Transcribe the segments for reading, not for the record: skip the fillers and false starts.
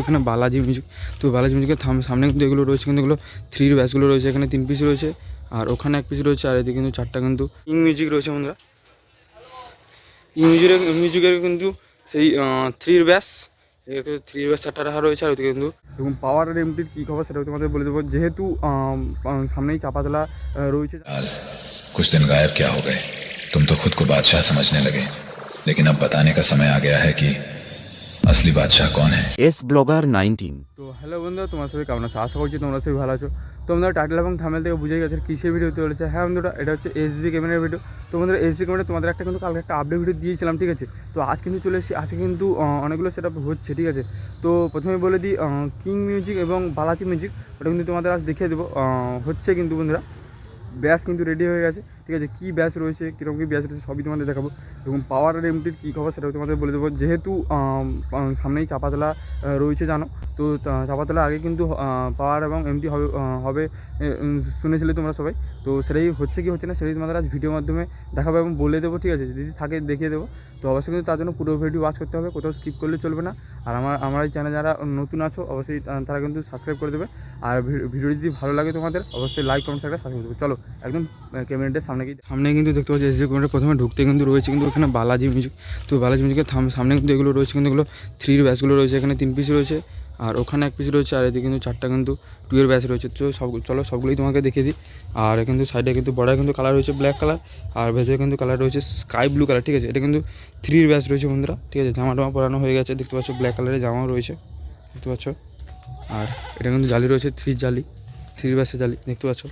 এখানে বালাজি মিউজিক, তো বালাজি মিউজিকের সামনে কিন্তু এগুলো রয়েছে, কিন্তু এগুলো 3 ব্যাচগুলো রয়েছে। এখানে 3 পিস রয়েছে, আর ওখানে 1 পিস রয়েছে, আর এদিকে কিন্তু 4টা কিন্তু কিং মিউজিক রয়েছে বন্ধুরা। কিং মিউজিকের কিন্তু সেই 3 ব্যাচ, 3 ব্যাচ 4টা রাখা রয়েছে। আর ওদিকে কিন্তু এবং পাওয়ার আর এমটির কী খবর সেটাও তোমাদের বলে দেবো, যেহেতু সামনেই চাপাতলা রয়েছে। कुछ दिन गायब क्या हो गए? तुम तो खुद को बादशाह समझने लगे, लेकिन अब बताने का समय आ गया है कि असली बादशाह कौन है। S blogger 19। তো হ্যালো বন্ধুরা, তোমার সবাই কেমন আছো? আশা করছি তোমরা সবাই ভালো আছো। তো বন্ধুরা, টাইটেল এবং থাম্বনেল থেকে বুঝে গেছে কিসের ভিডিও চলেছে। হ্যাঁ বন্ধুরা, এটা হচ্ছে এসবি ক্যামেরার ভিডিও। তো বন্ধুরা, এসবি ক্যামেরা তোমাদের কিন্তু কালকে একটা আপডেট ভিডিও দিয়েছিলাম, ঠিক আছে। তো আজ কিন্তু চলে এসেছি, আজকে কিন্তু অনেকগুলো সেট আপ হচ্ছে, ঠিক আছে। তো প্রথমে বলে দিই, কিং মিউজিক এবং বালাজি মিউজিক ওটা কিন্তু তোমাদের আজ দেখিয়ে দেবো। হচ্ছে কিন্তু বন্ধুরা, ব্যাস কিন্তু রেডি হয়ে গেছে, ঠিক আছে। কী ব্যাস রয়েছে, কীরকম কী ব্যাস রয়েছে সবই তোমাদের দেখাবো, এবং পাওয়ার আর এমটির কী খবর সেটাও তোমাদের বলে দেবো। যেহেতু সামনেই চাপাতলা রয়েছে জানো, তো চাপাতলা আগে কিন্তু পাওয়ার এবং এমটি হবে শুনেছিলে তোমরা সবাই। তো সেটাই হচ্ছে কি হচ্ছে না সেটাই তোমাদের আজ ভিডিওর মাধ্যমে দেখাবো এবং বলে দেবো, ঠিক আছে। যদি থাকে দেখিয়ে দেবো। তো অবশ্যই কিন্তু তার জন্য পুরো ভিডিও ওয়াচ করতে হবে, কোথাও স্কিপ করলে চলবে না। আর আমার এই চ্যানেল যারা নতুন আছো অবশ্যই তারা কিন্তু সাবস্ক্রাইব করে দেবে। আর ভিডিও যদি ভালো লাগে তোমাদের অবশ্যই লাইক কমেন্ট একটা সাবস্ক্রাইব করবে। চলো একদম ক্যামেরাটার সামনে কিন্তু দেখতে পাচ্ছি এসবি ক্যামেরা প্রথমে ঢুকতে কিন্তু রয়েছে কিন্তু এখানে বালাজি মিউজিক। তো বালাজি মিউজিকের সামনে কিন্তু এগুলো রয়েছে, কিন্তু এগুলো 3 ব্যাচগুলো রয়েছে। এখানে 3 পিস রয়েছে, আর ওখানে 1 পিস রয়েছে, আর এদিকে কিন্তু 4টা কিন্তু 2 ব্যাচ রয়েছে। তো চলো সবগুলোই তোমাকে দেখিয়ে দিই। আর কিন্তু সাইডে কিন্তু বর্ডার কিন্তু কালার রয়েছে ব্ল্যাক কালার, আর ভেতরে কিন্তু কালার রয়েছে স্কাই ব্লু কালার, ঠিক আছে। এটা কিন্তু 3 ব্যাচ রয়েছে বন্ধুরা, ঠিক আছে। জামা পরানো হয়ে গেছে, দেখতে পাচ্ছ ব্ল্যাক কালারের জামাও রয়েছে, দেখতে পাচ্ছ। আর এটা কিন্তু জালি রয়েছে 3 ব্যাচের জালি, দেখতে পাচ্ছ।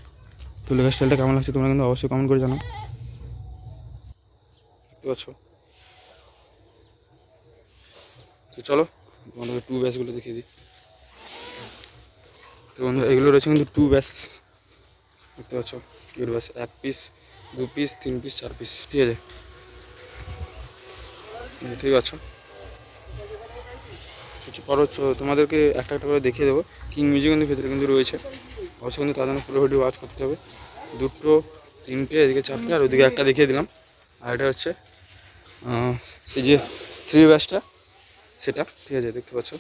তো লেখার স্টাইলটা কেমন লাগছে তোমরা কিন্তু অবশ্যই কমেন্ট করে জানাও, দেখতে পাচ্ছ। তো চলো তোমাদের 2 ব্যাচগুলো দেখিয়ে দিই। তো বন্ধুরা, এগুলো রয়েছে কিন্তু 2 ব্যাচ, দেখতে পাচ্ছ। 2 batch 1 piece 2 piece 3 piece 4 piece, ঠিক আছে, ঠিক আছে। পরে তোমাদেরকে একটা একটা করে দেখিয়ে দেবো। কিং মিউজিক কিন্তু ভেতরে কিন্তু রয়েছে, অবশ্যই কিন্তু তার জন্য পুরো ভিডিও ওয়াচ করতে হবে। 2টো 3টে, এদিকে 4টে, আর ওদিকে একটা দেখিয়ে দিলাম। আর এটা হচ্ছে সেই যে 3 ব্যাচটা সেটা, ঠিক আছে, দেখতে পাচ্ছ।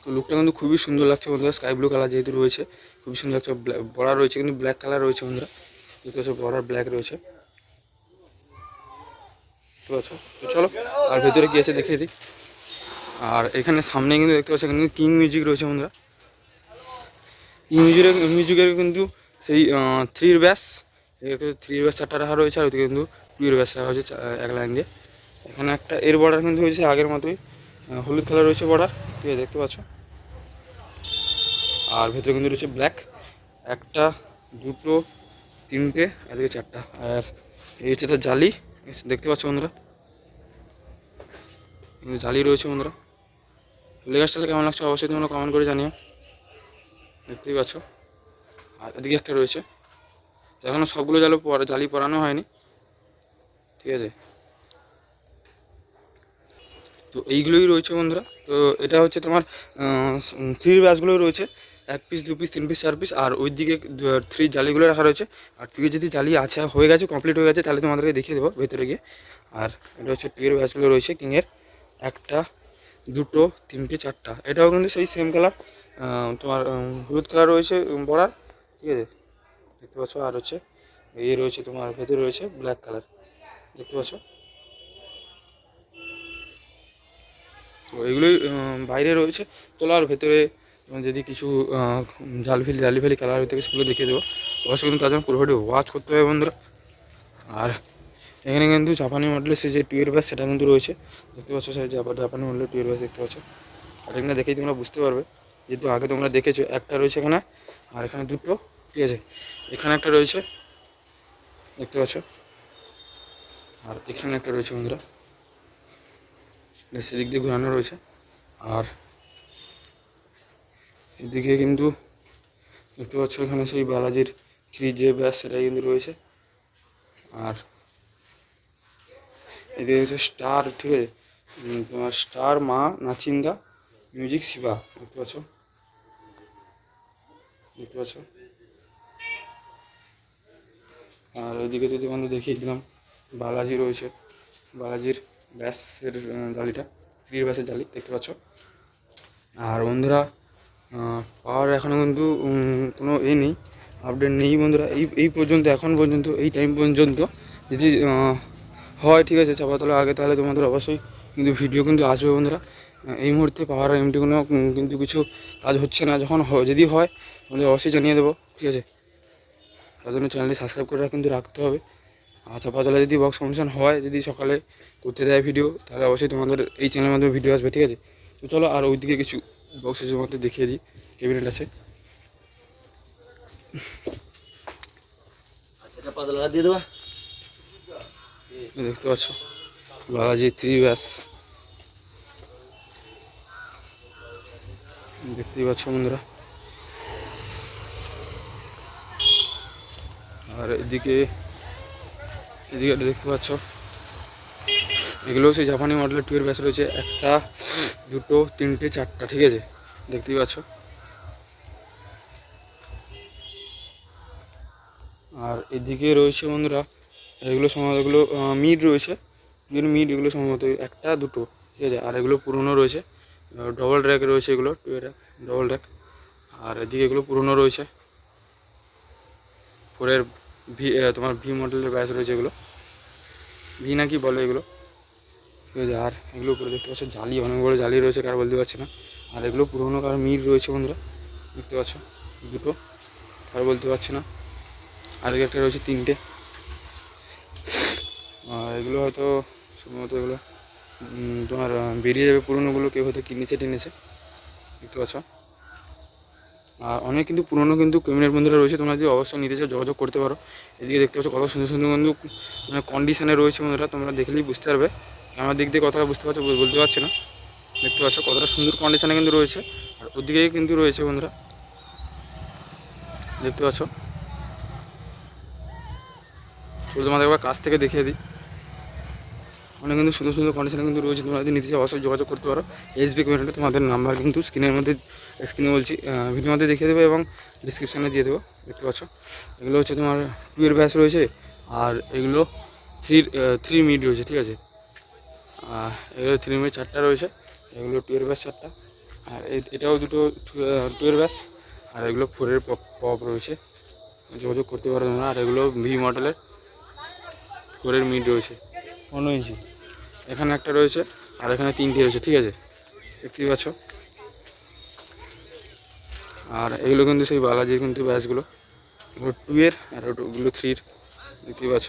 তো লুকটা কিন্তু খুবই সুন্দর লাগছে বন্ধুরা, স্কাই ব্লু কালার যেহেতু রয়েছে খুবই সুন্দর লাগছে। বর্ডার রয়েছে কিন্তু ব্ল্যাক কালার রয়েছে বন্ধুরা, দেখতে পাচ্ছ, বর্ডার ব্ল্যাক রয়েছে, দেখতে পাচ্ছ। তো চলো আর ভেতরে কি আছে দেখিয়ে দিই। আর এখানে সামনে কিন্তু দেখতে পাচ্ছ, এখানে কিন্তু কিং মিউজিক রয়েছে বন্ধুরা। কিং মিউজিকের কিন্তু সেই 3 ব্যাচ, 3 ব্যাচ 4টা রাখা রয়েছে, আর ওদিকে কিন্তু 2 ব্যাচ রাখা হয়েছে এক লাইন দিয়ে। এখানে একটা এর বর্ডার কিন্তু হয়েছে আগের মতোই, হলুদ কালার রয়েছে বর্ডার, ঠিক আছে, দেখতে পাচ্ছ। আর ভেতরে কিন্তু রয়েছে ব্ল্যাক, 1টা 2টো 3টে, এদিকে 4টা। আর এই হচ্ছে তার জালি, দেখতে পাচ্ছ বন্ধুরা, কিন্তু জালি রয়েছে বন্ধুরা। তো লেগাসটা কেমন লাগছে অবশ্যই তোমরা কমেন্ট করে জানিও, দেখতেই পাচ্ছ। আর এদিকে একটা রয়েছে, এখনও সবগুলো জালি পরানো হয়নি, ঠিক আছে। তো এইগুলোই রয়েছে বন্ধুরা। তো এটা হচ্ছে তোমার 3 ব্যাচগুলোই রয়েছে, 1 পিস 2 পিস 3 পিস 4 পিস, আর ওই দিকে 3 জালিগুলো রাখা রয়েছে। আর 2 যদি জালি আছে হয়ে গেছে, কমপ্লিট হয়ে গেছে, তাহলে তোমাদেরকে দেখিয়ে দেবো ভেতরে গিয়ে। আর এটা হচ্ছে 2 ব্যাচগুলো রয়েছে কিংয়ের, 1টা 2টো 3টে 4টা। এটাও কিন্তু সেই সেম কালার, তোমার হলুদ কালার রয়েছে বর্ডার, ঠিক আছে, দেখতে পাচ্ছ। আর হচ্ছে এই রয়েছে তোমার ভেতরে রয়েছে ব্ল্যাক কালার, দেখতে পাচ্ছ। তো এগুলোই বাইরে রয়েছে। চলো আর ভেতরে যদি কিছু জালি ফেলি কালার হয়ে থাকে সেগুলো দেখিয়ে দেবো, অবশ্যই কিন্তু তার জন্য পুরো ভিডিও ওয়াচ করতে হবে বন্ধুরা। আর এখানে কিন্তু জাপানি মডেলের সে যে 2 ব্যাচ সেটা কিন্তু রয়েছে, দেখতে পাচ্ছ। সেই জাপানি মডেলের 2 ব্যাচ দেখতে পাচ্ছ। আর এখানে দেখেই তোমরা বুঝতে পারবে, যেহেতু আগে তোমরা দেখেছো। একটা রয়েছে এখানে, আর এখানে 2টো, ঠিক আছে। এখানে একটা রয়েছে, দেখতে পাচ্ছ। আর এখানে একটা রয়েছে বন্ধুরা, সেদিক দিয়ে ঘোরানো রয়েছে। আর এদিকে কিন্তু দেখতে পাচ্ছ এখানে সেই বালাজির 3 যে ব্যাচ সেটাই কিন্তু রয়েছে। আর এদিকে হচ্ছে স্টার, ঠিক আছে, তোমার স্টার মা নাচিন্দা মিউজিক শিবা, দেখতে পাচ্ছ, দেখতে পাচ্ছ। আর ওইদিকে যদি বন্ধু দেখিয়ে দিলাম, বালাজি রয়েছে, বালাজির ব্যাসের জালিটা 3 ব্যাসের জালি দেখতে পাচ্ছ। আর বন্ধুরা পাওয়ার এখনও কিন্তু কোনো নেই, আপডেট নেই বন্ধুরা। এই পর্যন্ত, এখন পর্যন্ত, এই টাইম পর্যন্ত যদি হয় ঠিক আছে চাপাতলা আগে, তাহলে তোমাদের অবশ্যই কিন্তু ভিডিও কিন্তু আসবে বন্ধুরা। এই মুহূর্তে পাওয়ার এমটি কোনো কিন্তু কিছু কাজ হচ্ছে না, যখন যদি হয় তোমাদের অবশ্যই জানিয়ে দেবো ঠিক আছে। তার জন্য চ্যানেলটি সাবস্ক্রাইব করে কিন্তু রাখতে হবে। আর চাপাতলা যদি বক্স ফাংশন হয়, যদি সকালে করতে দেয় ভিডিও, তাহলে অবশ্যই তোমাদের এই চ্যানেলের মাধ্যমে ভিডিও আসবে ঠিক আছে। তো চলো আর ওইদিকে কিছু বক্সের মধ্যে দেখিয়ে দিই, ক্যাবিনেট আছে। দিয়ে দেবা, দেখতে পাচ্ছ বালাজি 3 ব্যাস দেখতেই পাচ্ছ বন্ধুরা। আর এদিকে দেখতে পাচ্ছ, এগুলো সেই জাপানি মডেলের 2 ব্যাস রয়েছে, 1টা 2টো 3টে 4টা ঠিক আছে, দেখতেই পাচ্ছ। আর এদিকে রয়েছে বন্ধুরা, এগুলো সম্ভবত এগুলো মিড রয়েছে, এগুলো সম্ভবত 1টা 2টো ঠিক আছে। আর এগুলো পুরনো রয়েছে, ডবল র্যাক রয়েছে, এগুলো 2 র্যাক ডবল র্যাক। আর এদিকে এগুলো পুরনো রয়েছে, 4-এর তোমার ভি মডেলের ব্যাস রয়েছে, এগুলো ভি না কি বলে এগুলো ঠিক আছে। আর এগুলো উপরে দেখতে পাচ্ছ জালি, অনেক বড় জালি রয়েছে, কার বলতে পারছি না। আর এগুলো পুরনো কার মিড রয়েছে বন্ধুরা, দেখতে পাচ্ছ 2টো, কার বলতে পারছি না। আর একটা রয়েছে 3টে। আর এগুলো হয়তো সম্ভবত এগুলো তোমার বেরিয়ে যাবে, পুরোনোগুলো কেউ হয়তো কিনেছে দেখতে পাচ্ছ। আর অনেক কিন্তু পুরনো কিন্তু ক্যাবিনেট বন্ধুরা রয়েছে, তোমরা যদি অবশ্যই নিতে চাও যোগাযোগ করতে পারো। এদিকে দেখতে পাচ্ছ কত সুন্দর সুন্দর কিন্তু মানে কন্ডিশনে রয়েছে বন্ধুরা, তোমরা দেখলেই বুঝতে পারবে। আমার দিক দিয়ে কথাটা বুঝতে পারছো, বলতে পারছি না, দেখতে পাচ্ছ কতটা সুন্দর কন্ডিশনে কিন্তু রয়েছে। আর ওদিকেই কিন্তু রয়েছে বন্ধুরা, দেখতে পাচ্ছ। চলো তোমাদের একবার কাছ থেকে দেখিয়ে দিই, অনেক কিন্তু সুন্দর সুন্দর কন্ডিশনে কিন্তু রয়েছে। তোমরা যদি নিতে চাও অবশ্যই যোগাযোগ করতে পারো। এসবি ক্যাবিনেটে তোমাদের নাম্বার কিন্তু স্ক্রিনে বলছি, ভিডিওর মধ্যে দেখিয়ে দেবো এবং ডিসক্রিপশানে দিয়ে দেবো, দেখতে পাচ্ছ। এগুলো হচ্ছে তোমার 2-এর ব্যাস রয়েছে, আর এগুলো 3 মিড রয়েছে ঠিক আছে। এগুলো 3 মিড 4টা রয়েছে, এগুলো 2-এর ব্যাস 4টা। আর এটাও 2-এর ব্যাস। আর এগুলো 4-এর পপ রয়েছে, যোগাযোগ করতে পারো তোমরা। আর এগুলো ভি মডেলের 4-এর মিড রয়েছে 15 ইঞ্চি, এখানে একটা রয়েছে আর এখানে 3টে রয়েছে ঠিক আছে, দেখতেই পাচ্ছ। আর এগুলো কিন্তু সেই বালাজির কিন্তু ব্যাচগুলো, এগুলো 2-এর আর ওগুলো 3-এর, দেখতেই পাচ্ছ।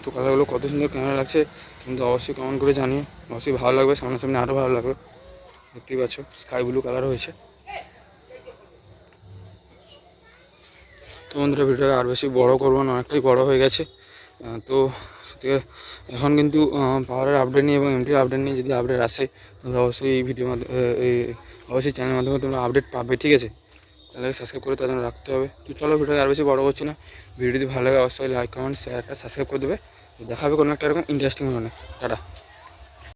তো কালারগুলো কত সুন্দর ক্যামেরা লাগছে তুমি তো অবশ্যই কমেন্ট করে জানিও, অবশ্যই ভালো লাগবে, সামনাসামনি আরও ভালো লাগবে। দেখতেই পাচ্ছ স্কাই ব্লু কালার হয়েছে। তো বন্ধুরা ভিডিওটা আর বেশি বড় করবো না, অনেকটাই বড় হয়ে গেছে। তো এখন কিন্তু পাওয়ারের আপডেট নিয়ে এবং এমটির আপডেট নিয়ে যদি আপডেট আসে তাহলে অবশ্যই এই ভিডিওর মাধ্যমে অবশ্যই চ্যানেলের মাধ্যমে তোমরা আপডেট পাবে ঠিক আছে। তাহলে সাবস্ক্রাইব করে তার জন্য রাখতে হবে। তো চলো ভিডিওটা আর বেশি বড় করছি না, ভিডিও যদি ভালো লাগে অবশ্যই লাইক কমেন্ট শেয়ার একটা সাবস্ক্রাইব করে দেবে। দেখা হবে কোনো একটা এরকম ইন্টারেস্টিং ধরনের। টাটা।